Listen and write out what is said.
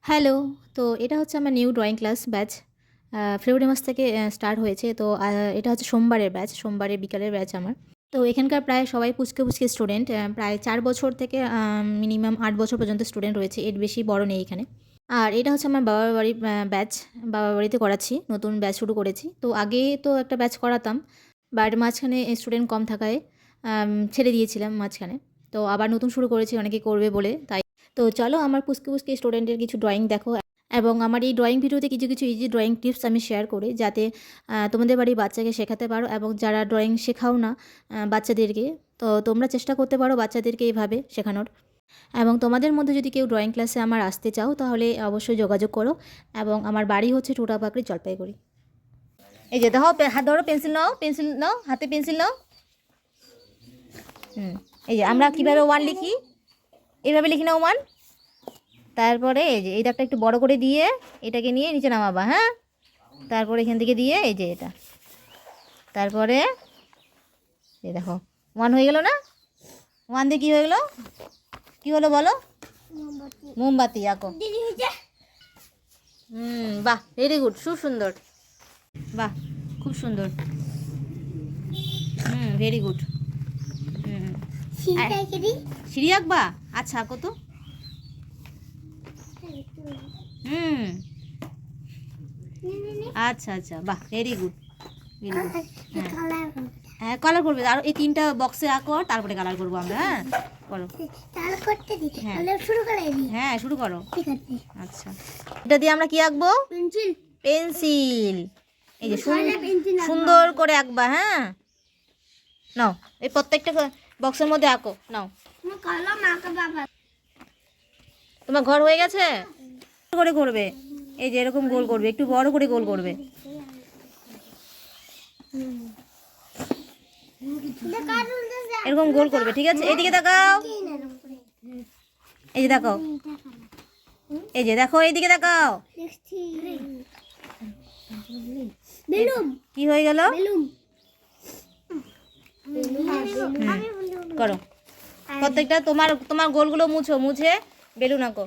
Hello. তো এটা হচ্ছে আমার নিউ ড্রয়িং ক্লাস ব্যাচ। ফেব্রুয়ারি মাস থেকে স্টার্ট হয়েছে। তো এটা হচ্ছে সোমবারের ব্যাচ, সোমবারের বিকালের ব্যাচ আমার। তো এখানকার প্রায় সবাই পুচকে, পুচকে স্টুডেন্ট। প্রায় ৪ বছর থেকে মিনিমাম ৮ বছর পর্যন্ত স্টুডেন্ট রয়েছে। এর বেশি বড় নেই এখানে। আর এটা হচ্ছে আমার বাবার বাড়ির ব্যাচ। বাবার বাড়িতে করাচ্ছি। নতুন ব্যাচ শুরু করেছি। তো আগে তো একটা ব্যাচ করাতাম। বাট মাঝখানে স্টুডেন্ট কম থাকায় ছেড়ে দিয়েছিলাম মাঝখানে। তো আবার নতুন শুরু করেছি অনেকে করবে বলে তাই। তো চলো আমার পুচকে, পুচকে স্টুডেন্টের কিছু ড্রয়িং দেখো এবং আমার এই ড্রয়িং ভিডিওতে কিছু, কিছু ইজি ড্রয়িং টিপস আমি শেয়ার করি যাতে তোমাদের বাড়ির বাচ্চাকে শেখাতে পারো এবং যারা ড্রয়িং শেখাও না বাচ্চাদেরকে, তো তোমরা চেষ্টা করতে পারো বাচ্চাদেরকে এইভাবে শেখানোর। এবং তোমাদের মধ্যে যদি কেউ ড্রয়িং ক্লাসে আমার আসতে চাও তাহলে অবশ্যই যোগাযোগ করো। এবং আমার বাড়ি হচ্ছে টোটাপাকড়ি, জলপাইগুড়ি। এই যে দেখো, হাত ধরো, পেন্সিল নাও, পেন্সিল নাও, হাতে পেন্সিল নাও। এই যে আমরা কীভাবে ওয়ান লিখি, এইভাবে লিখি না ওয়ান। তারপরে এই যে এই দাগটা একটু বড় করে দিয়ে এটাকে নিয়ে নিচে নামাবা, হ্যাঁ। তারপরে এখান থেকে দিয়ে এই যে এটা, তারপরে এই দেখো ওয়ান হয়ে গেল না। ওয়ান দিয়ে কী হয়ে গেলো, কী হলো বলো? মোমবাতি আঁকো। বাহ, ভেরি গুড, খুব সুন্দর। বাহ, খুব সুন্দর। Very good. সিঁড়ি আঁকবা? আচ্ছা আঁকো তো। আচ্ছা আচ্ছা, বাহ, ভেরি গুড, ভেরি গুড। হ্যাঁ, কালার করবে। আর এই 3টা বক্সে আঁকো, তারপরে কালার করবো আমরা। হ্যাঁ, করো। হ্যাঁ, শুরু করো। আচ্ছা, এটা দিয়ে আমরা কি আঁকবো? পেন্সিল। এই যে সুন্দর করে আঁকবা। হ্যাঁ, নাও এই প্রত্যেকটা বক্সের মধ্যে আঁকো। নাও, তোমার ঘর হয়ে গেছে। করে করবে, এই যে এরকম গোল করবে, একটু বড় করে গোল করবে। এরকম গোল করবে, ঠিক আছে? এইদিকে তাকাও, এই যে দেখাও, এই যে দেখো, এইদিকে তাকাও। কি হয়ে গেল? করো প্রত্যেকটা। তোমার তোমার গোলগুলো মুছো, মুছে বেলুন আঁকো।